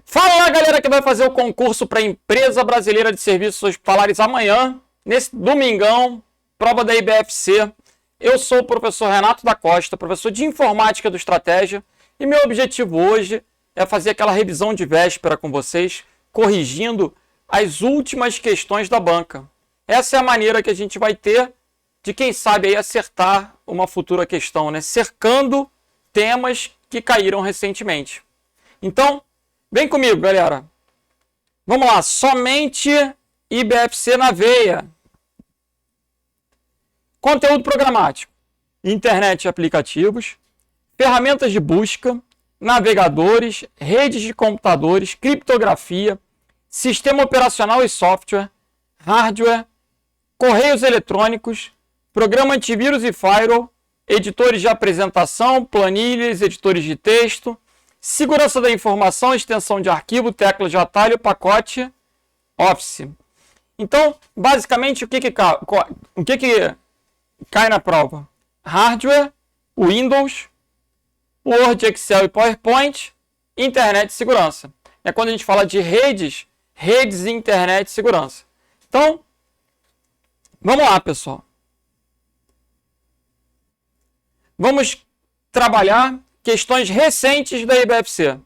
Fala galera que vai fazer o concurso para a Empresa Brasileira de Serviços Hospitalares amanhã, nesse domingão, prova da IBFC. Eu sou o professor Renato da Costa, professor de Informática do Estratégia, e meu objetivo hoje é fazer aquela revisão de véspera com vocês, corrigindo as últimas questões da banca. Essa é a maneira que a gente vai ter de, quem sabe, aí acertar uma futura questão, né? Cercando temas que caíram recentemente. Então, vem comigo, galera. Vamos lá, somente IBFC na veia. Conteúdo programático, internet e aplicativos, ferramentas de busca, navegadores, redes de computadores, criptografia, sistema operacional e software, hardware, correios eletrônicos, programa antivírus e firewall, editores de apresentação, planilhas, editores de texto, segurança da informação, extensão de arquivo, tecla de atalho, pacote, Office. Então, basicamente, o que cai na prova? Hardware, Windows, Word, Excel e PowerPoint, internet e segurança. É quando a gente fala de redes e internet e segurança. Então, vamos lá, pessoal. Vamos trabalhar questões recentes da IBFC.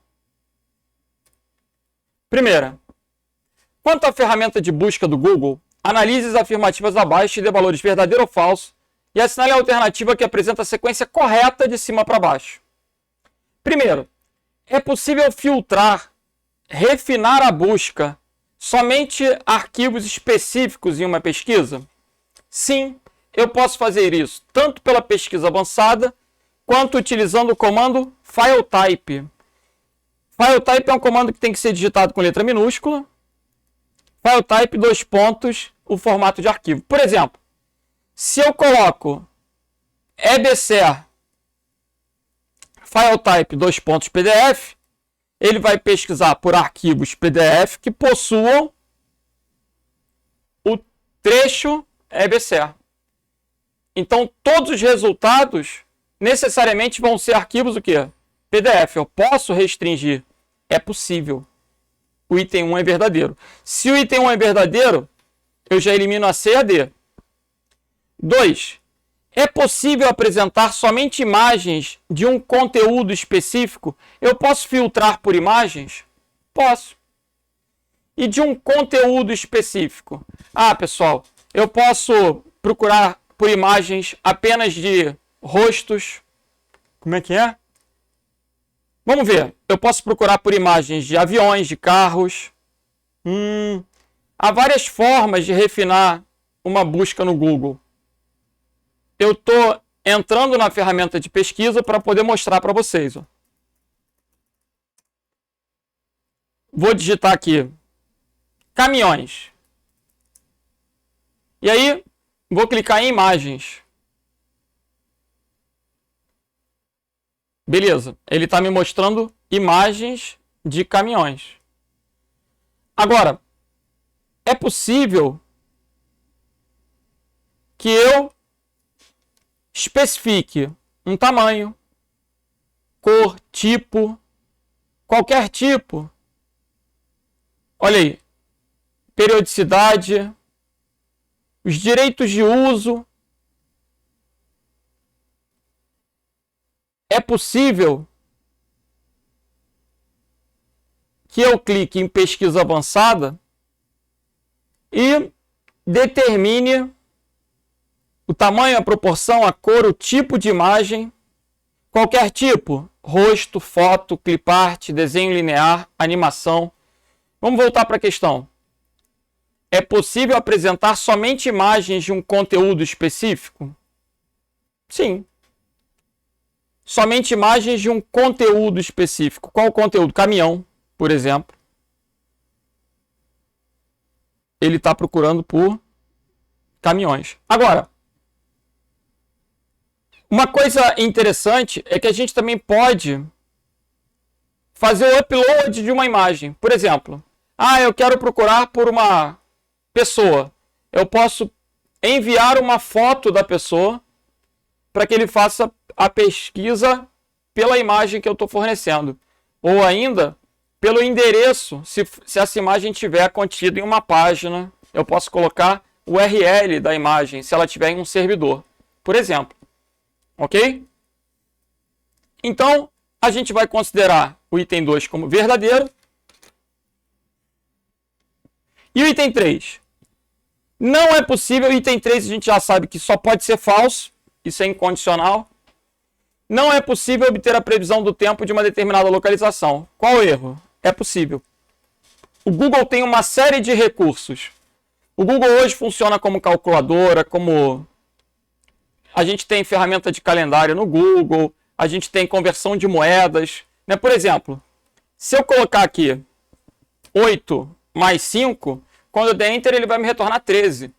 Primeira, quanto à ferramenta de busca do Google, analise as afirmativas abaixo e dê valores verdadeiro ou falso e assinale a alternativa que apresenta a sequência correta de cima para baixo. Primeiro, é possível filtrar, refinar a busca somente arquivos específicos em uma pesquisa? Sim, eu posso fazer isso tanto pela pesquisa avançada quanto utilizando o comando FileType. FileType é um comando que tem que ser digitado com letra minúscula. FileType, o formato de arquivo. Por exemplo, se eu coloco EBC FileType, PDF, ele vai pesquisar por arquivos PDF que possuam o trecho EBC. Então, todos os resultados necessariamente vão ser arquivos o quê? PDF. Eu posso restringir? É possível. O item 1 é verdadeiro. Se o item 1 é verdadeiro, eu já elimino a C e a D. 2. É possível apresentar somente imagens de um conteúdo específico? Eu posso filtrar por imagens? Posso. E de um conteúdo específico? Ah, pessoal, eu posso procurar por imagens apenas de rostos. Como é que é? Vamos ver. Eu posso procurar por imagens de aviões, de carros. Há várias formas de refinar uma busca no Google. Eu estou entrando na ferramenta de pesquisa para poder mostrar para vocês. Ó. Vou digitar aqui caminhões. E aí, vou clicar em imagens. Beleza, ele está me mostrando imagens de caminhões. Agora, é possível que eu especifique um tamanho, cor, tipo, qualquer tipo. Olha aí, periodicidade, os direitos de uso. É possível que eu clique em pesquisa avançada e determine o tamanho, a proporção, a cor, o tipo de imagem, qualquer tipo, rosto, foto, clipart, desenho linear, animação. Vamos voltar para a questão. É possível apresentar somente imagens de um conteúdo específico? Sim. Somente imagens de um conteúdo específico. Qual o conteúdo? Caminhão, por exemplo. Ele está procurando por caminhões. Agora, uma coisa interessante é que a gente também pode fazer o upload de uma imagem. Por exemplo, eu quero procurar por uma pessoa. Eu posso enviar uma foto da pessoa para que ele faça a pesquisa pela imagem que eu estou fornecendo. Ou ainda, pelo endereço, se essa imagem tiver contida em uma página, eu posso colocar o URL da imagem, se ela tiver em um servidor, por exemplo. Ok? Então, a gente vai considerar o item 2 como verdadeiro. E o item 3? Não é possível, o item 3 a gente já sabe que só pode ser falso, isso é incondicional. Não é possível obter a previsão do tempo de uma determinada localização. Qual o erro? É possível. O Google tem uma série de recursos. O Google hoje funciona como calculadora, como... A gente tem ferramenta de calendário no Google, a gente tem conversão de moedas. Né? Por exemplo, se eu colocar aqui 8 mais 5, quando eu der Enter ele vai me retornar 13.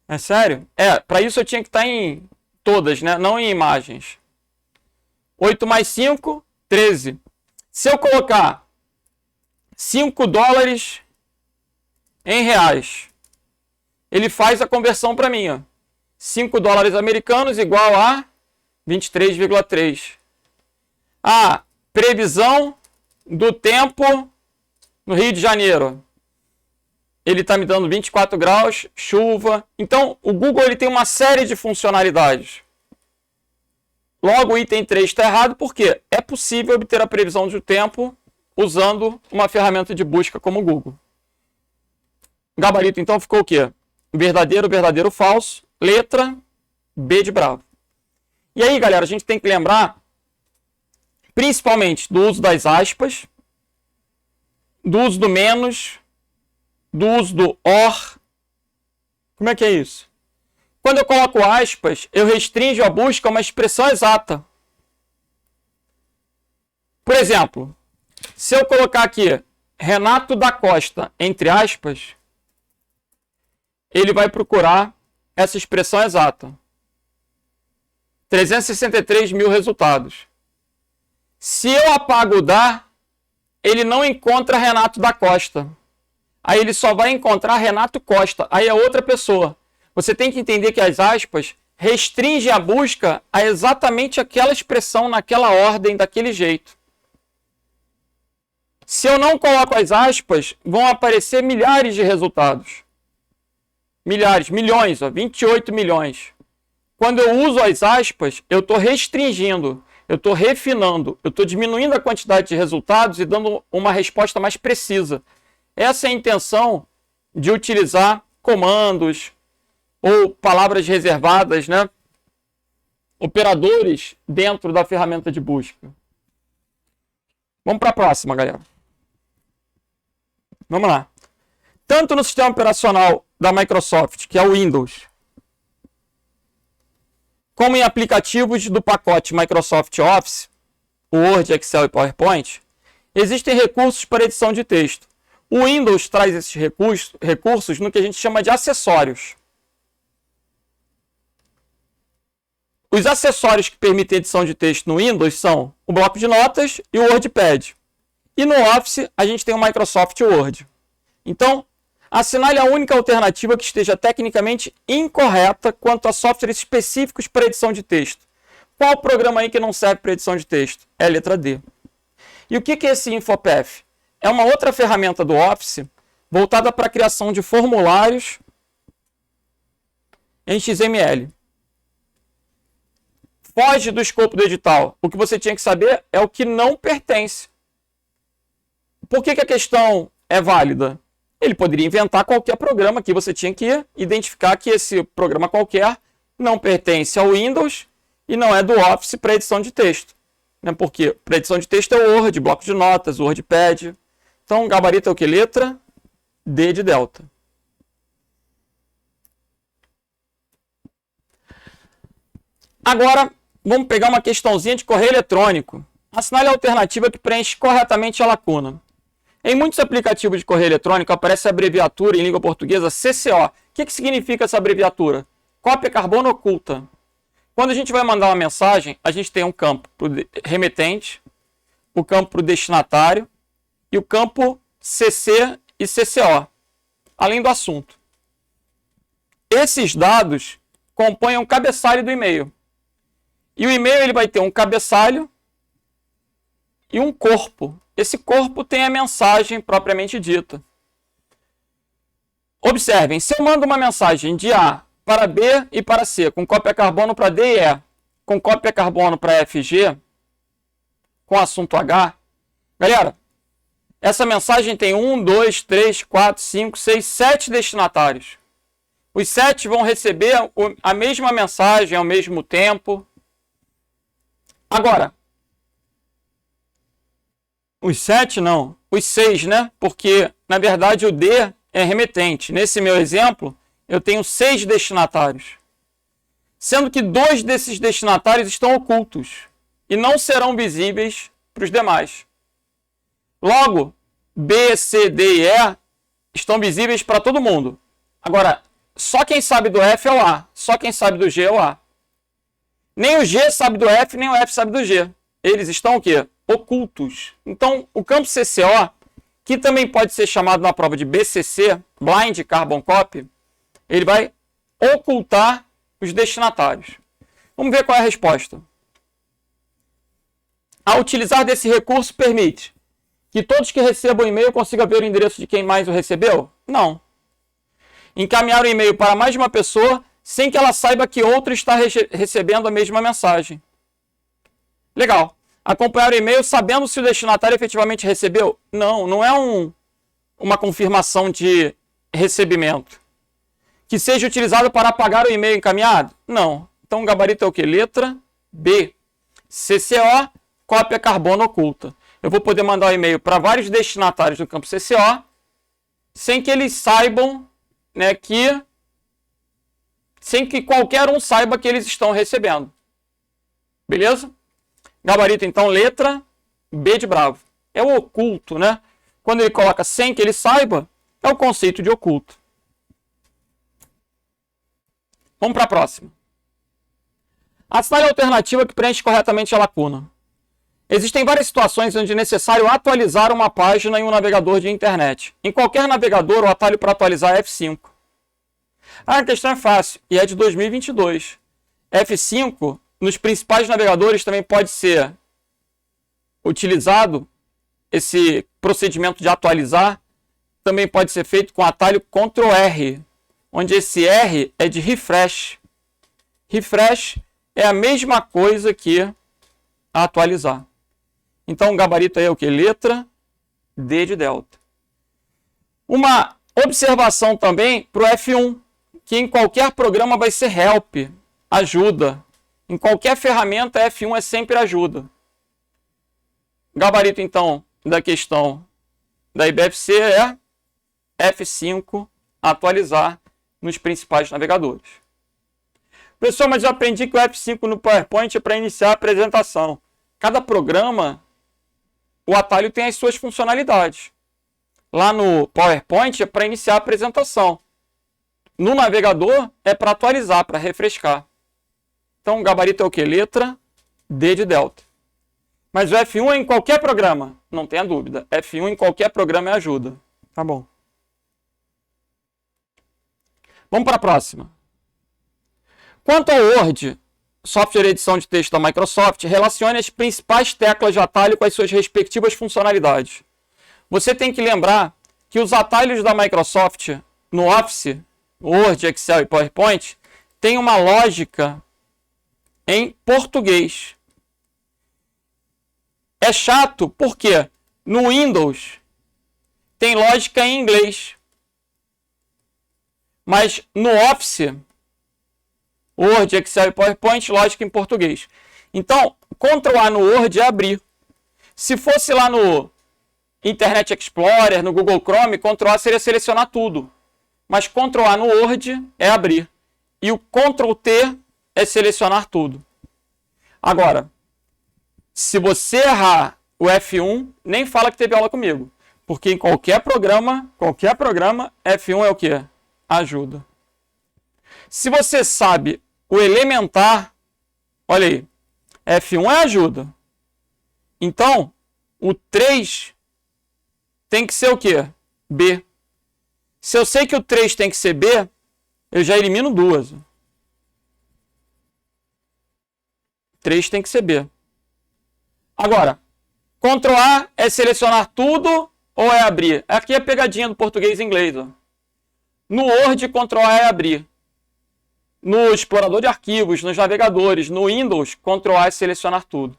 É sério? Para isso eu tinha que estar em todas, né? Não em imagens. 8 mais 5, 13. Se eu colocar 5 dólares em reais, ele faz a conversão para mim. Ó. 5 dólares americanos igual a 23,3. A previsão do tempo no Rio de Janeiro. Ele está me dando 24 graus, chuva. Então, o Google ele tem uma série de funcionalidades. Logo, o item 3 está errado porque é possível obter a previsão do tempo usando uma ferramenta de busca como o Google. O gabarito, então, ficou o quê? Verdadeiro, verdadeiro, falso. Letra B de bravo. E aí, galera, a gente tem que lembrar, principalmente, do uso das aspas, do uso do menos, do uso do or. Como é que é isso? Quando eu coloco aspas, eu restringo a busca a uma expressão exata. Por exemplo, se eu colocar aqui Renato da Costa, entre aspas, ele vai procurar essa expressão exata. 363 mil resultados. Se eu apago o da, ele não encontra Renato da Costa. Aí ele só vai encontrar Renato Costa. Aí é outra pessoa. Você tem que entender que as aspas restringem a busca a exatamente aquela expressão, naquela ordem, daquele jeito. Se eu não coloco as aspas, vão aparecer milhares de resultados. Milhares, milhões, ó, 28 milhões. Quando eu uso as aspas, eu estou restringindo, eu estou refinando, eu estou diminuindo a quantidade de resultados e dando uma resposta mais precisa. Essa é a intenção de utilizar comandos ou palavras reservadas, né? Operadores dentro da ferramenta de busca. Vamos para a próxima, galera. Vamos lá. Tanto no sistema operacional da Microsoft, que é o Windows, como em aplicativos do pacote Microsoft Office, o Word, Excel e PowerPoint, existem recursos para edição de texto. O Windows traz esses recursos no que a gente chama de acessórios. Os acessórios que permitem edição de texto no Windows são o bloco de notas e o WordPad. E no Office a gente tem o Microsoft Word. Então, assinale a única alternativa que esteja tecnicamente incorreta quanto a softwares específicos para edição de texto. Qual programa aí que não serve para edição de texto? É a letra D. E o que é esse InfoPath? É uma outra ferramenta do Office voltada para a criação de formulários em XML. Foge do escopo do edital. O que você tinha que saber é o que não pertence. Por que a questão é válida? Ele poderia inventar qualquer programa que você tinha que identificar que esse programa qualquer não pertence ao Windows e não é do Office para edição de texto. Porque para edição de texto é o Word, bloco de notas, o WordPad. Então, o gabarito é o que? Letra D de delta. Agora, vamos pegar uma questãozinha de correio eletrônico. Assinale a alternativa que preenche corretamente a lacuna. Em muitos aplicativos de correio eletrônico aparece a abreviatura em língua portuguesa CCO. O que significa essa abreviatura? Cópia carbono oculta. Quando a gente vai mandar uma mensagem, a gente tem um campo para o remetente, o campo para o destinatário e o campo CC e CCO, além do assunto. Esses dados compõem um cabeçalho do e-mail. E o e-mail ele vai ter um cabeçalho e um corpo. esse corpo tem a mensagem propriamente dita. Observem, se eu mando uma mensagem de A para B e para C, com cópia carbono para D e E, com cópia carbono para F e G, com assunto H, galera, essa mensagem tem 1, 2, 3, 4, 5, 6, 7 destinatários. Os 7 vão receber a mesma mensagem ao mesmo tempo. Agora, os 7 não, os 6, né? Porque, na verdade, o D é remetente. Nesse meu exemplo, eu tenho 6 destinatários. Sendo que 2 desses destinatários estão ocultos e não serão visíveis para os demais. Logo, B, C, D e E estão visíveis para todo mundo. Agora, só quem sabe do F é o A, só quem sabe do G é o A. Nem o G sabe do F, nem o F sabe do G. Eles estão o quê? Ocultos. Então, o campo CCO, que também pode ser chamado na prova de BCC, Blind Carbon Copy, ele vai ocultar os destinatários. Vamos ver qual é a resposta. Ao utilizar desse recurso, permite que todos que recebam o e-mail consigam ver o endereço de quem mais o recebeu? Não. Encaminhar o e-mail para mais de uma pessoa sem que ela saiba que outra está recebendo a mesma mensagem. Legal. Acompanhar o e-mail sabendo se o destinatário efetivamente recebeu? Não, não é uma confirmação de recebimento. Que seja utilizado para apagar o e-mail encaminhado? Não. Então o gabarito é o quê? Letra B. CCO, cópia carbono oculta. Eu vou poder mandar o e-mail para vários destinatários do campo CCO sem que eles saibam, né, sem que qualquer um saiba que eles estão recebendo. Beleza? Gabarito, então, letra B de bravo. É o oculto, né? Quando ele coloca sem que ele saiba, é o conceito de oculto. Vamos para a próxima. Assinale a alternativa que preenche corretamente a lacuna. Existem várias situações onde é necessário atualizar uma página em um navegador de internet. Em qualquer navegador, o atalho para atualizar é F5. A questão é fácil e é de 2022. F5, nos principais navegadores, também pode ser utilizado. Esse procedimento de atualizar também pode ser feito com o atalho Ctrl R, onde esse R é de refresh. Refresh é a mesma coisa que atualizar. Então o gabarito aí é o que? Letra D de delta. Uma observação também para o F1, que em qualquer programa vai ser help, ajuda. Em qualquer ferramenta, F1 é sempre ajuda. Gabarito, então, da questão da IBFC é F5, atualizar nos principais navegadores. Professor, mas eu aprendi que o F5 no PowerPoint é para iniciar a apresentação. Cada programa, o atalho tem as suas funcionalidades. Lá no PowerPoint é para iniciar a apresentação. No navegador é para atualizar, para refrescar. Então o gabarito é o que? Letra D de delta. Mas o F1 é em qualquer programa, não tenha dúvida. F1 em qualquer programa é ajuda. Tá bom. Vamos para a próxima. Quanto ao Word, software de edição de texto da Microsoft, relacione as principais teclas de atalho com as suas respectivas funcionalidades. Você tem que lembrar que os atalhos da Microsoft no Office, Word, Excel e PowerPoint, têm uma lógica em português. É chato porque no Windows tem lógica em inglês. Mas no Office, Word, Excel e PowerPoint, lógica em português. Então, Ctrl A no Word é abrir. Se fosse lá no Internet Explorer, no Google Chrome, Ctrl A seria selecionar tudo. Mas Ctrl A no Word é abrir. E o Ctrl T é selecionar tudo. Agora, se você errar o F1, nem fala que teve aula comigo. Porque em qualquer programa, F1 é o quê? Ajuda. Se você sabe o elementar, olha aí, F1 é ajuda. Então, o 3 tem que ser o quê? B. Se eu sei que o 3 tem que ser B, eu já elimino duas. 3 tem que ser B. Agora, Ctrl A é selecionar tudo ou é abrir? Aqui é a pegadinha do português e inglês. Ó. No Word, Ctrl A é abrir. No explorador de arquivos, nos navegadores, no Windows, Ctrl A é selecionar tudo.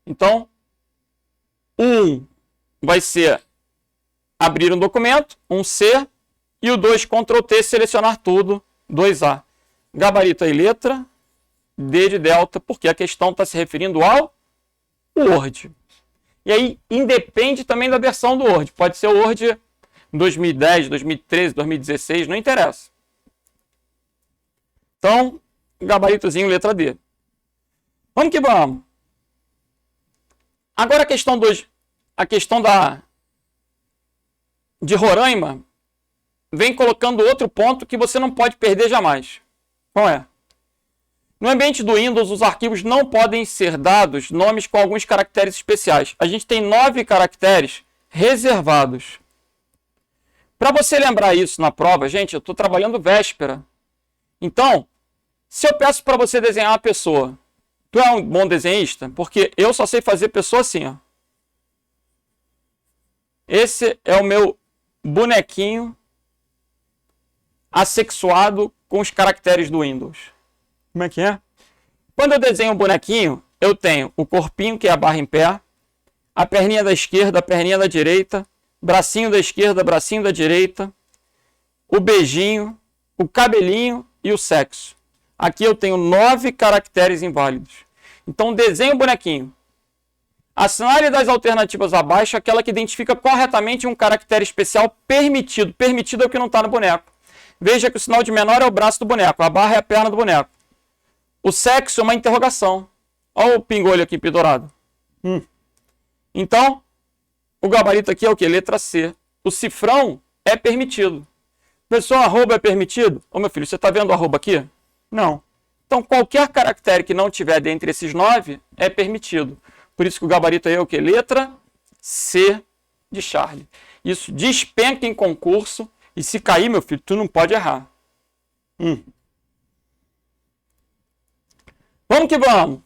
Então, 1 vai ser abrir um documento, 1C, e o 2, Ctrl T, selecionar tudo, 2A. Gabarito aí, letra D de delta, porque a questão está se referindo ao Word. E aí, independe também da versão do Word. Pode ser o Word 2010, 2013, 2016, não interessa. Então, gabaritozinho, letra D. Vamos que vamos. Agora a questão de Roraima vem colocando outro ponto que você não pode perder jamais. Qual é? No ambiente do Windows, os arquivos não podem ser dados nomes com alguns caracteres especiais. A gente tem 9 caracteres reservados. Para você lembrar isso na prova, gente, eu estou trabalhando véspera. Então, se eu peço para você desenhar uma pessoa, tu é um bom desenhista? Porque eu só sei fazer pessoa assim, ó. Esse é o meu bonequinho assexuado com os caracteres do Windows. Como é que é? Quando eu desenho um bonequinho, eu tenho o corpinho, que é a barra em pé, a perninha da esquerda, a perninha da direita, bracinho da esquerda, bracinho da direita, o beijinho, o cabelinho e o sexo. Aqui eu tenho 9 caracteres inválidos. Então, desenho o bonequinho. Assinale das alternativas abaixo aquela que identifica corretamente um caractere especial permitido. Permitido é o que não está no boneco. Veja que o sinal de menor é o braço do boneco, a barra é a perna do boneco. O sexo é uma interrogação. Olha o pingolho aqui pendurado. Então, o gabarito aqui é o quê? Letra C. O cifrão é permitido. Pessoal, arroba é permitido? Ô meu filho, você está vendo o arroba aqui? Não. Então, qualquer caractere que não tiver dentre esses 9 é permitido. Por isso que o gabarito aí é o quê? Letra C de Charlie. Isso despenca em concurso. E se cair, meu filho, tu não pode errar. Vamos que vamos.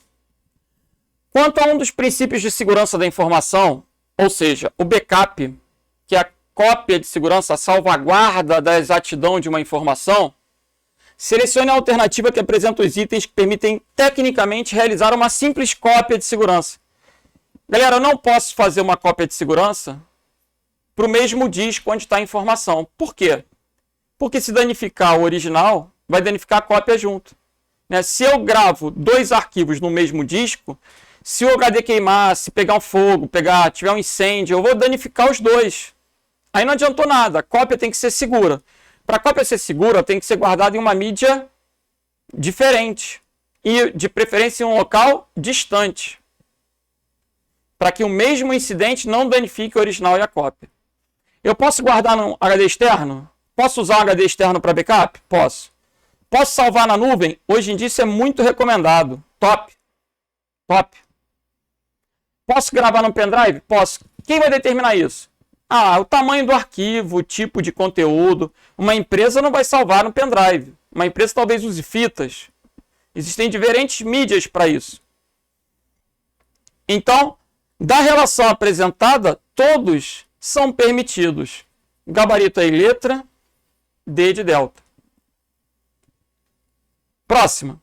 Quanto a um dos princípios de segurança da informação, ou seja, o backup, que é a cópia de segurança, a salvaguarda da exatidão de uma informação, selecione a alternativa que apresenta os itens que permitem tecnicamente realizar uma simples cópia de segurança. Galera, eu não posso fazer uma cópia de segurança para o mesmo disco onde está a informação. Por quê? Porque se danificar o original, vai danificar a cópia junto. Se eu gravo 2 arquivos no mesmo disco, se o HD queimar, se pegar um fogo, tiver um incêndio, eu vou danificar os 2. Aí não adiantou nada, a cópia tem que ser segura. Para a cópia ser segura, tem que ser guardada em uma mídia diferente. E, de preferência, em um local distante. Para que o mesmo incidente não danifique o original e a cópia. Eu posso guardar no HD externo? Posso usar o HD externo para backup? Posso. Posso salvar na nuvem? Hoje em dia isso é muito recomendado. Top. Top. Posso gravar no pendrive? Posso. Quem vai determinar isso? O tamanho do arquivo, o tipo de conteúdo. Uma empresa não vai salvar no pendrive. Uma empresa talvez use fitas. Existem diferentes mídias para isso. Então, da relação apresentada, todos são permitidos. Gabarito aí, letra D de delta. Próxima.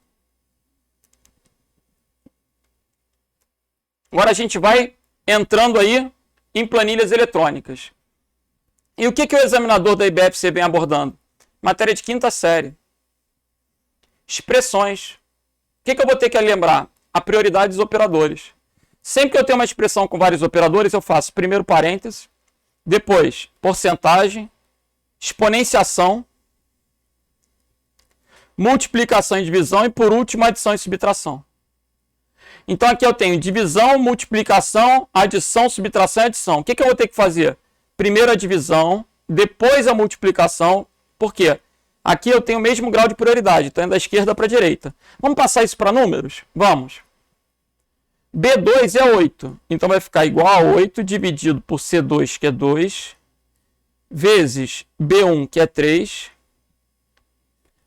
Agora a gente vai entrando aí em planilhas eletrônicas. E o que o examinador da IBFC vem abordando? Matéria de 5ª série. Expressões. O que eu vou ter que lembrar? A prioridade dos operadores. Sempre que eu tenho uma expressão com vários operadores, eu faço primeiro parênteses, depois porcentagem, exponenciação, multiplicação e divisão e, por último, adição e subtração. Então, aqui eu tenho divisão, multiplicação, adição, subtração e adição. O que eu vou ter que fazer? Primeiro a divisão, depois a multiplicação. Por quê? Aqui eu tenho o mesmo grau de prioridade, então é da esquerda para a direita. Vamos passar isso para números? Vamos. B2 é 8, então vai ficar igual a 8 dividido por C2, que é 2, vezes B1, que é 3,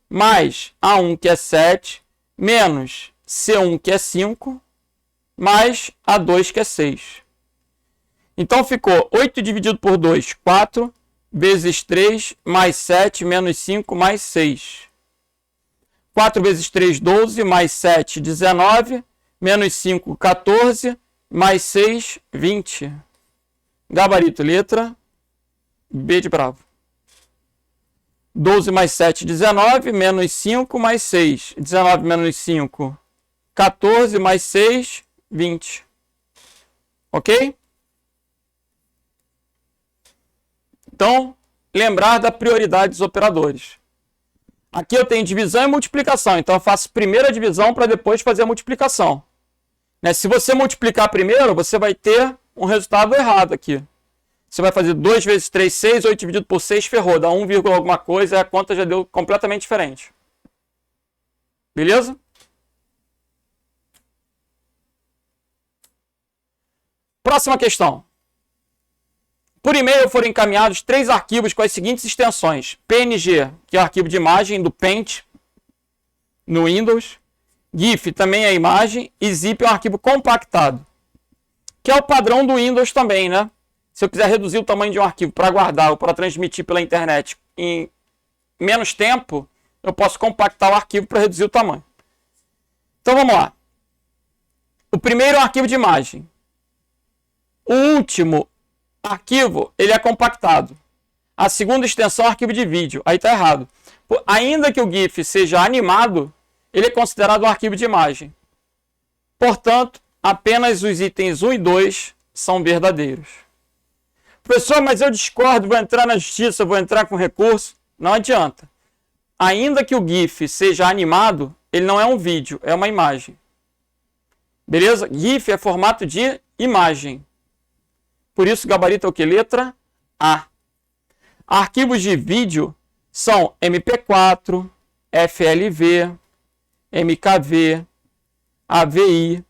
mais A1, que é 7, menos C1, que é 5, mais A2, que é 6. Então ficou 8 dividido por 2, 4, vezes 3, mais 7, menos 5, mais 6. 4 vezes 3, 12, mais 7, 19, menos 5, 14, mais 6, 20. Gabarito, letra B de bravo. 12 mais 7, 19, menos 5, mais 6. 19 menos 5, 14, mais 6, 20. Ok? Então, lembrar da prioridade dos operadores. Aqui eu tenho divisão e multiplicação, então eu faço primeiro a divisão para depois fazer a multiplicação. Né? Se você multiplicar primeiro, você vai ter um resultado errado aqui. Você vai fazer 2 vezes 3, 6, 8 dividido por 6, ferrou, dá 1, alguma coisa, e a conta já deu completamente diferente. Beleza? Próxima questão. Por e-mail foram encaminhados 3 arquivos com as seguintes extensões. PNG, que é o arquivo de imagem do Paint no Windows. GIF também é imagem. E zip é um arquivo compactado, que é o padrão do Windows também, né? Se eu quiser reduzir o tamanho de um arquivo para guardar ou para transmitir pela internet em menos tempo, eu posso compactar o arquivo para reduzir o tamanho. Então vamos lá. O primeiro é um arquivo de imagem. O último arquivo, ele é compactado. A segunda extensão é um arquivo de vídeo. Aí está errado. Ainda que o GIF seja animado, ele é considerado um arquivo de imagem. Portanto, apenas os itens 1 e 2 são verdadeiros. Professor, mas eu discordo, vou entrar na justiça, vou entrar com recurso. Não adianta. Ainda que o GIF seja animado, ele não é um vídeo, é uma imagem. Beleza? GIF é formato de imagem. Por isso, gabarito é o que? Letra A. Arquivos de vídeo são MP4, FLV, MKV, AVI,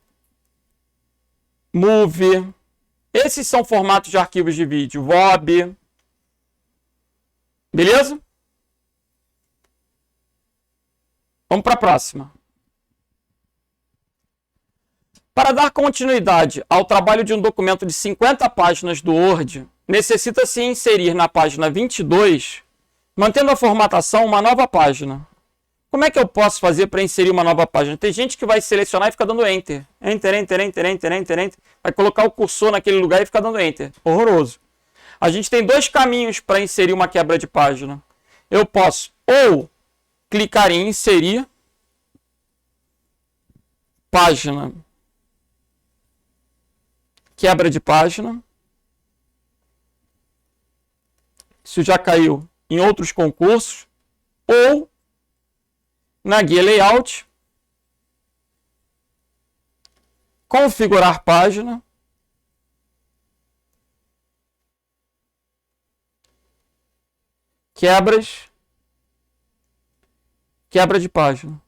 MOV. Esses são formatos de arquivos de vídeo. VOB. Beleza? Vamos para a próxima. Para dar continuidade ao trabalho de um documento de 50 páginas do Word, necessita-se inserir na página 22, mantendo a formatação, uma nova página. Como é que eu posso fazer para inserir uma nova página? Tem gente que vai selecionar e fica dando Enter. Enter, Enter, Enter, Enter, Enter, Enter. Vai colocar o cursor naquele lugar e fica dando Enter. Horroroso. A gente tem 2 caminhos para inserir uma quebra de página. Eu posso ou clicar em Inserir, Página, Quebra de página. Isso já caiu em outros concursos. Ou na guia Layout, Configurar página, Quebra de página.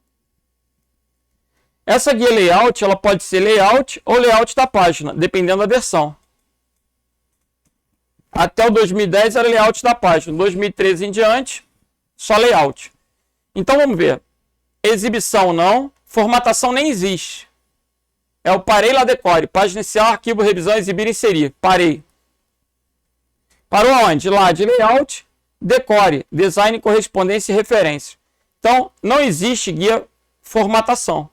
Essa guia Layout, ela pode ser Layout ou Layout da página, dependendo da versão. Até o 2010 era Layout da página. 2013 em diante, só Layout. Então vamos ver. Exibição não. Formatação nem existe. É o parei lá decore. Página inicial, arquivo, revisão, exibir, inserir. Parei. Parou onde? Lá de Layout, decore, design, correspondência e referência. Então não existe guia formatação.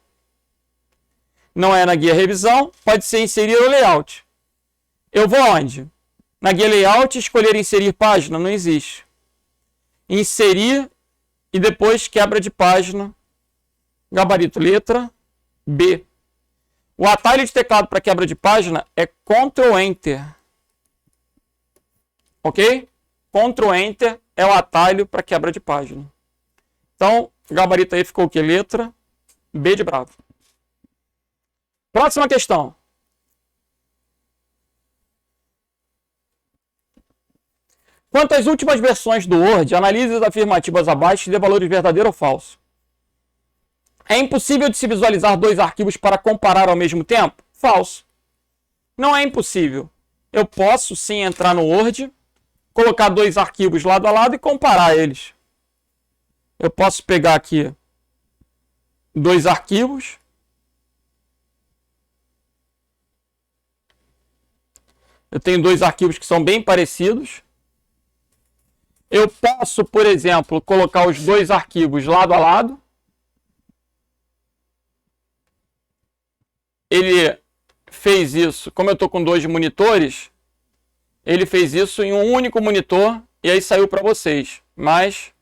Não é na guia revisão, pode ser inserir o layout. Eu vou onde? Na guia layout, escolher inserir página, não existe. Inserir e depois quebra de página. Gabarito, letra B. O atalho de teclado para quebra de página é Ctrl Enter. Ok? Ctrl Enter é o atalho para quebra de página. Então, o gabarito aí ficou o que? Letra B de bravo. Próxima questão. Quanto às últimas versões do Word, analise as afirmativas abaixo e dê valores verdadeiro ou falso. É impossível de se visualizar 2 arquivos para comparar ao mesmo tempo? Falso. Não é impossível. Eu posso sim entrar no Word, colocar 2 arquivos lado a lado e comparar eles. Eu posso pegar aqui 2 arquivos. Eu tenho dois arquivos que são bem parecidos. Eu posso, por exemplo, colocar os dois arquivos lado a lado. Ele fez isso, como eu estou com dois monitores, ele fez isso em um único monitor e aí saiu para vocês. Mas,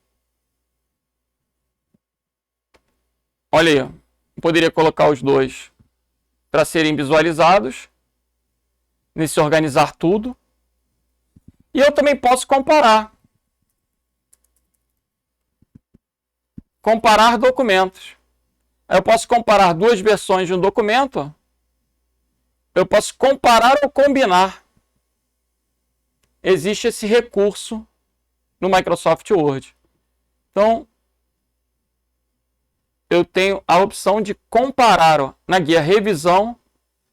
olha aí, eu poderia colocar os dois para serem visualizados, nesse organizar tudo. E eu também posso comparar. Comparar documentos. Eu posso comparar duas versões de um documento. Eu posso comparar ou combinar. Existe esse recurso no Microsoft Word. Então, eu tenho a opção de comparar. Ó. Na guia revisão,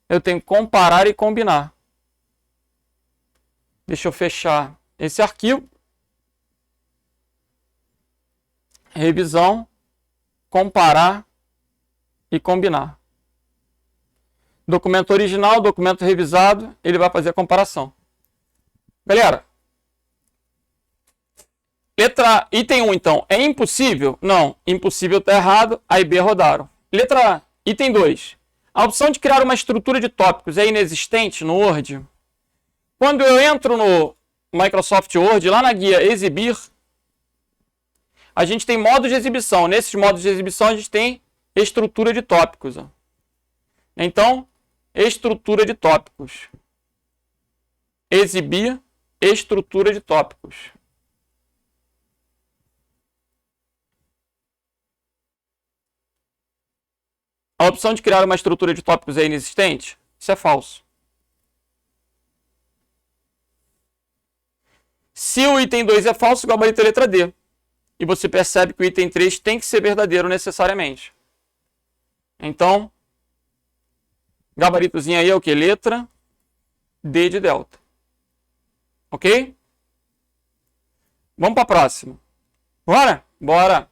eu tenho comparar e combinar. Deixa eu fechar esse arquivo. Revisão, comparar e combinar. Documento original, documento revisado, ele vai fazer a comparação. Galera, item 1, então, é impossível? Não, impossível está errado, A e B rodaram. Letra A, item 2. A opção de criar uma estrutura de tópicos é inexistente no Word? Quando eu entro no Microsoft Word, lá na guia Exibir, a gente tem modos de exibição. Nesses modos de exibição, a gente tem estrutura de tópicos. Ó. Então, estrutura de tópicos. Exibir estrutura de tópicos. A opção de criar uma estrutura de tópicos é inexistente? Isso é falso. Se o item 2 é falso, o gabarito é letra D. E você percebe que o item 3 tem que ser verdadeiro necessariamente. Então, gabaritozinho aí é o que? Letra D de delta. Ok? Vamos para a próxima. Bora? Bora!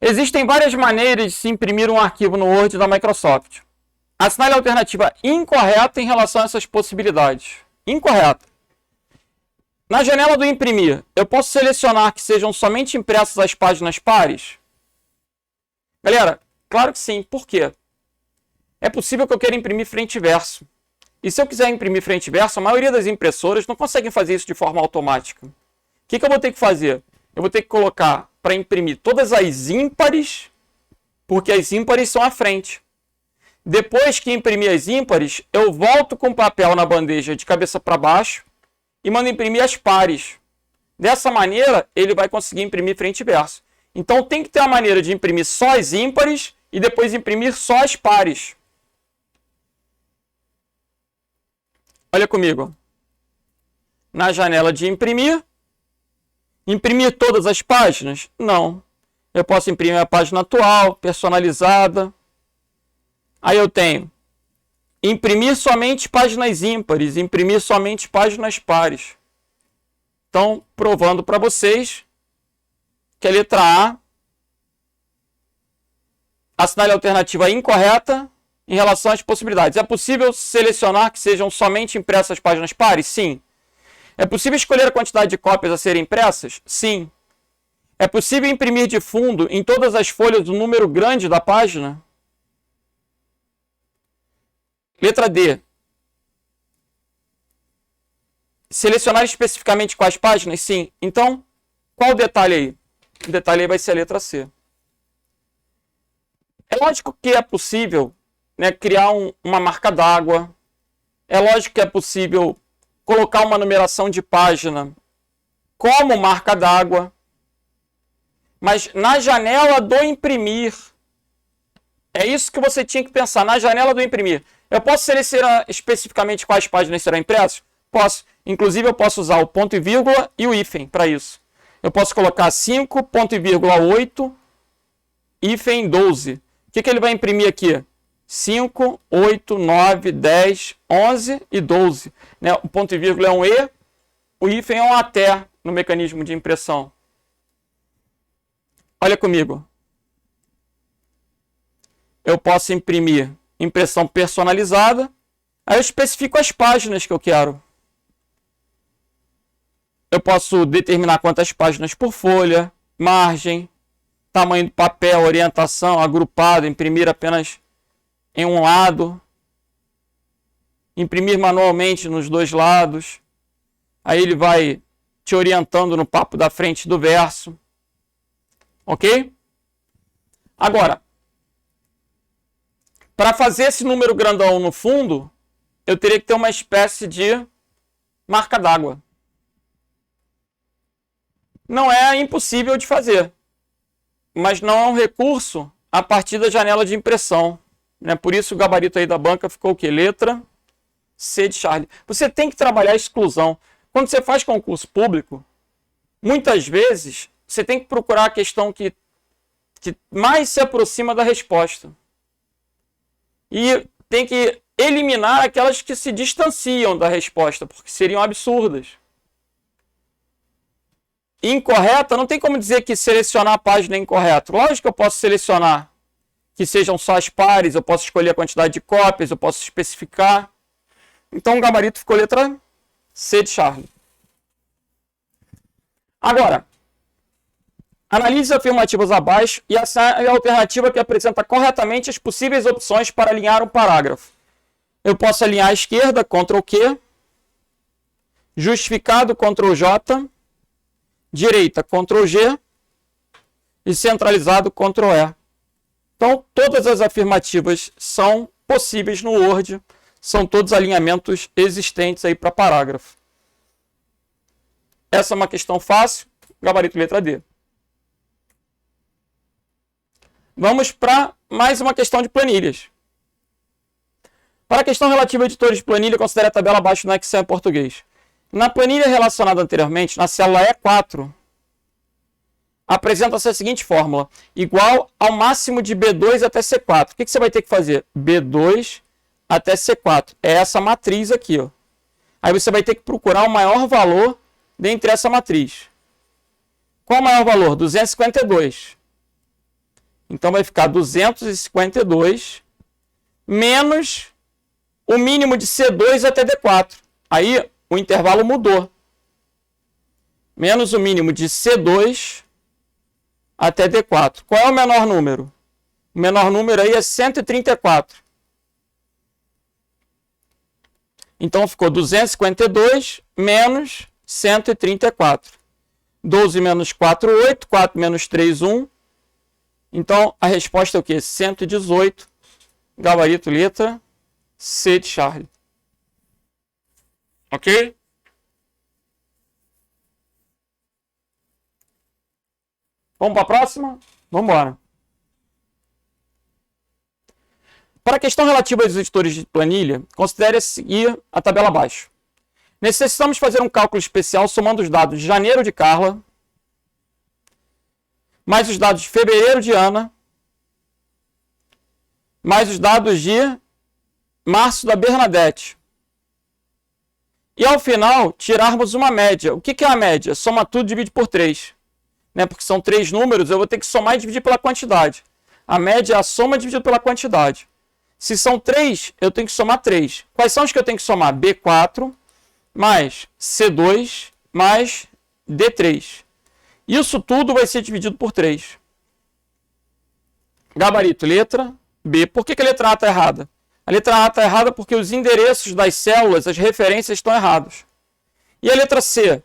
Existem várias maneiras de se imprimir um arquivo no Word da Microsoft. Assinale a alternativa incorreta em relação a essas possibilidades. Incorreta. Na janela do imprimir, eu posso selecionar que sejam somente impressas as páginas pares? Galera, claro que sim. Por quê? É possível que eu queira imprimir frente e verso. E se eu quiser imprimir frente e verso, a maioria das impressoras não conseguem fazer isso de forma automática. O que eu vou ter que fazer? Eu vou ter que colocar para imprimir todas as ímpares, porque as ímpares são à frente. Depois que imprimir as ímpares, eu volto com o papel na bandeja de cabeça para baixo e mando imprimir as pares. Dessa maneira, ele vai conseguir imprimir frente e verso. Então tem que ter uma maneira de imprimir só as ímpares e depois imprimir só as pares. Olha comigo. Na janela de imprimir, imprimir todas as páginas? Não. Eu posso imprimir a página atual, personalizada. Aí eu tenho imprimir somente páginas ímpares, imprimir somente páginas pares. Então, provando para vocês que a letra A, assinale a alternativa incorreta em relação às possibilidades. É possível selecionar que sejam somente impressas páginas pares? Sim. É possível escolher a quantidade de cópias a serem impressas? Sim. É possível imprimir de fundo em todas as folhas o número grande da página? Letra D. Selecionar especificamente quais páginas? Sim. Então, qual o detalhe aí? O detalhe aí vai ser a letra C. É lógico que é possível, né, criar uma marca d'água. É lógico que é possível colocar uma numeração de página como marca d'água. Mas na janela do imprimir, é isso que você tinha que pensar, na janela do imprimir. Eu posso selecionar especificamente quais páginas serão impressas? Posso. Inclusive, eu posso usar o ponto e vírgula e o hífen para isso. Eu posso colocar 5, ponto e vírgula 8, hífen 12. O que ele vai imprimir aqui? 5, 8, 9, 10, 11 e 12. Né? O ponto e vírgula é um E, o hífen é um até no mecanismo de impressão. Olha comigo. eu posso imprimir impressão personalizada. Aí eu especifico as páginas que eu quero. Eu posso determinar quantas páginas por folha, margem, tamanho do papel, orientação, agrupado, imprimir apenas em um lado, imprimir manualmente nos dois lados. Aí ele vai te orientando no papo da frente do verso. Ok? Agora, para fazer esse número grandão no fundo, eu teria que ter uma espécie de marca d'água. Não é impossível de fazer, mas não é um recurso a partir da janela de impressão. Né? Por isso o gabarito aí da banca ficou o quê? Letra C de Charlie. Você tem que trabalhar a exclusão. Quando você faz concurso público, muitas vezes você tem que procurar a questão que mais se aproxima da resposta. E tem que eliminar aquelas que se distanciam da resposta, porque seriam absurdas. Incorreta, não tem como dizer que selecionar a página é incorreto. Lógico que eu posso selecionar que sejam só as pares, eu posso escolher a quantidade de cópias, eu posso especificar. Então o gabarito ficou letra C de Charlie. Agora, analise as afirmativas abaixo e assinale a alternativa que apresenta corretamente as possíveis opções para alinhar um parágrafo. Eu posso alinhar à esquerda, Ctrl Q, justificado, Ctrl J, direita, Ctrl G e centralizado, Ctrl E. Então, todas as afirmativas são possíveis no Word, são todos alinhamentos existentes aí para parágrafo. Essa é uma questão fácil, gabarito letra D. Vamos para mais uma questão de planilhas. Para a questão relativa a editores de planilha, considere a tabela abaixo no Excel em português. Na planilha relacionada anteriormente, na célula E4, apresenta-se a seguinte fórmula, igual ao máximo de B2 até C4. O que você vai ter que fazer? B2 até C4. É essa matriz aqui. Ó. Aí você vai ter que procurar o maior valor dentre essa matriz. Qual o maior valor? 252. Então vai ficar 252 menos o mínimo de C2 até D4. Aí o intervalo mudou. Menos o mínimo de C2 até D4. Qual é o menor número? O menor número aí é 134. Então ficou 252 menos 134. 12 menos 4, 8. 4 menos 3, 1. Então a resposta é o quê? 118. Gabarito letra C de Charlie. Ok? Vamos para a próxima? Vamos embora. Para a questão relativa aos editores de planilha, considere a seguir a tabela abaixo. Necessitamos fazer um cálculo especial somando os dados de janeiro de Carla, mais os dados de fevereiro de Ana, mais os dados de março da Bernadette. E ao final, tirarmos uma média. O que é a média? Soma tudo e divide por 3. Né? Porque são 3 números, eu vou ter que somar e dividir pela quantidade. A média é a soma dividida pela quantidade. Se são 3, eu tenho que somar 3. Quais são os que eu tenho que somar? B4 mais C2 mais D3. Isso tudo vai ser dividido por 3. Gabarito, letra B. Por que a letra A está errada? A letra A está errada porque os endereços das células, as referências estão errados. E a letra C?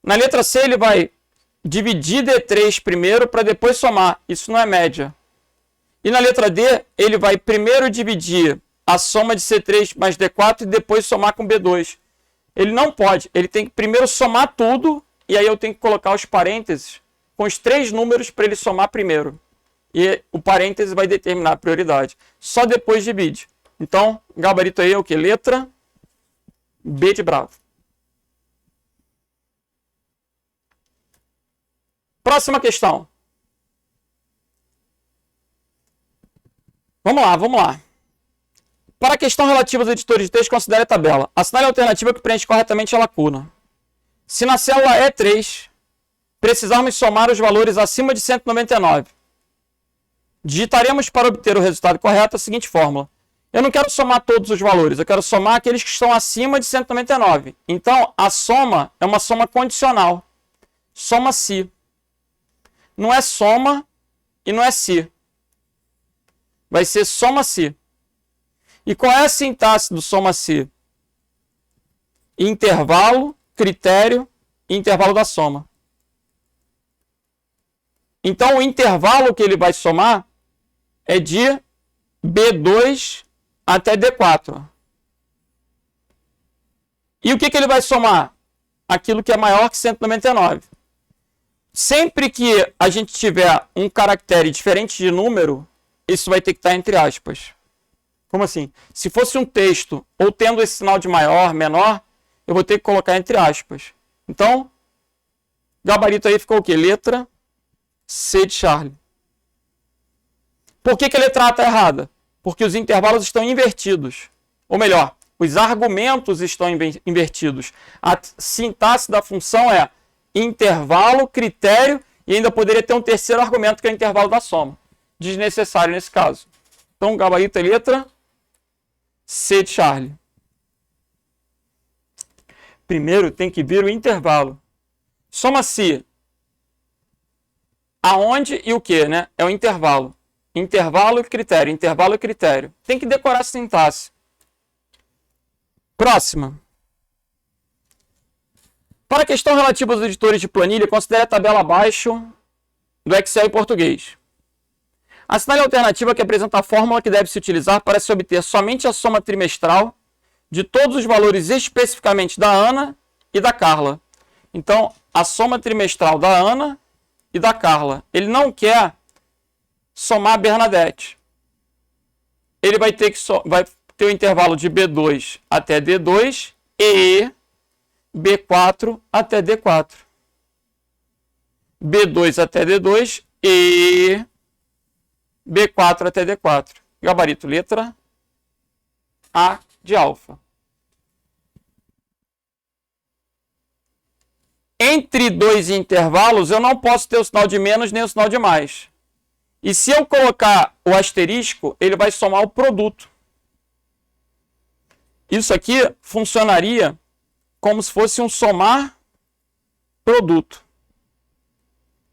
Na letra C ele vai dividir D3 primeiro para depois somar. Isso não é média. E na letra D, ele vai primeiro dividir a soma de C3 mais D4 e depois somar com B2. Ele não pode. Ele tem que primeiro somar tudo e aí eu tenho que colocar os parênteses com os 3 números para ele somar primeiro. E o parêntese vai determinar a prioridade. Só depois divide. Então, gabarito aí é o que? Letra B de bravo. Próxima questão. Vamos lá. Para a questão relativa aos editores de texto, considere a tabela. Assinale a alternativa que preenche corretamente a lacuna. Se na célula E3 precisarmos somar os valores acima de 199, Digitaremos para obter o resultado correto a seguinte fórmula. Eu não quero somar todos os valores, eu quero somar aqueles que estão acima de 199. Então, a soma é uma soma condicional. Soma-se. Não é soma e não é se. Vai ser soma-se. E qual é a sintaxe do soma-se? Intervalo, critério e intervalo da soma. Então, o intervalo que ele vai somar é de B2 até D4. E o que ele vai somar? Aquilo que é maior que 199. Sempre que a gente tiver um caractere diferente de número, isso vai ter que estar entre aspas. Como assim? Se fosse um texto ou tendo esse sinal de maior, menor, eu vou ter que colocar entre aspas. Então, gabarito aí ficou o quê? Letra C de Charlie. Por que a letra A está errada? Porque os intervalos estão invertidos. Ou melhor, os argumentos estão invertidos. A sintaxe da função é intervalo, critério, e ainda poderia ter um terceiro argumento, que é o intervalo da soma. Desnecessário nesse caso. Então, gabarito é letra C de Charlie. Primeiro tem que vir o intervalo. Soma-se aonde e o que, né? É o intervalo. Intervalo e critério. Intervalo e critério. Tem que decorar a sintaxe. Próxima. Para a questão relativa aos editores de planilha, considere a tabela abaixo do Excel em português. Assinale a alternativa que apresenta a fórmula que deve se utilizar para se obter somente a soma trimestral de todos os valores especificamente da Ana e da Carla. Então, a soma trimestral da Ana e da Carla. Ele não quer somar a Bernadette. Ele vai ter o intervalo de B2 até D2 e B4 até D4. B2 até D2 e B4 até D4. Gabarito letra A de alfa. Entre dois intervalos, eu não posso ter o sinal de menos nem o sinal de mais. E se eu colocar o asterisco, ele vai somar o produto. Isso aqui funcionaria como se fosse um somar produto,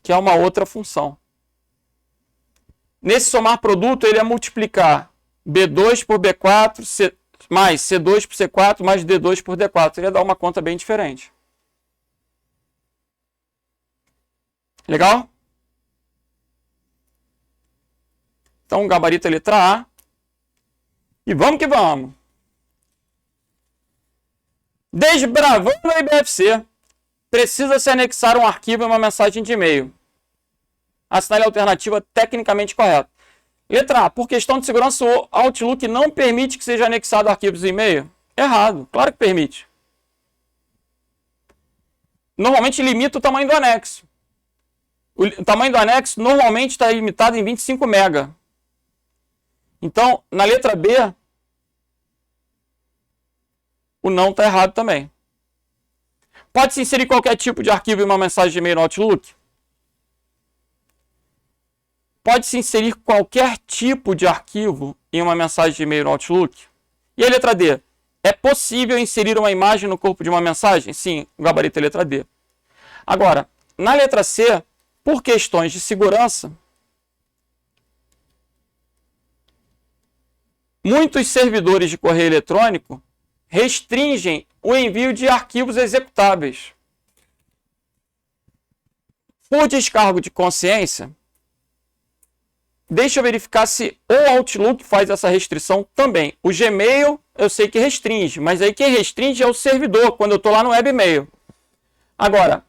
que é uma outra função. Nesse somar produto, ele é multiplicar B2 por B4, mais C2 por C4, mais D2 por D4. Ele ia dar uma conta bem diferente. Legal? Então, gabarito é letra A. E vamos que vamos. Desbravando a IBFC. Precisa-se anexar um arquivo e uma mensagem de e-mail. Assinale a alternativa tecnicamente correta. Letra A. Por questão de segurança, o Outlook não permite que seja anexado arquivos e e-mail? Errado. Claro que permite. Normalmente limita o tamanho do anexo. O tamanho do anexo normalmente está limitado em 25 MB. Então, na letra B, o não está errado também. Pode-se inserir qualquer tipo de arquivo em uma mensagem de e-mail no Outlook? Pode-se inserir qualquer tipo de arquivo em uma mensagem de e-mail no Outlook? E a letra D? É possível inserir uma imagem no corpo de uma mensagem? Sim, o gabarito é letra D. Agora, na letra C, por questões de segurança, muitos servidores de correio eletrônico restringem o envio de arquivos executáveis. Por descargo de consciência, deixa eu verificar se o Outlook faz essa restrição também. O Gmail eu sei que restringe, mas aí quem restringe é o servidor, quando eu estou lá no webmail. Agora,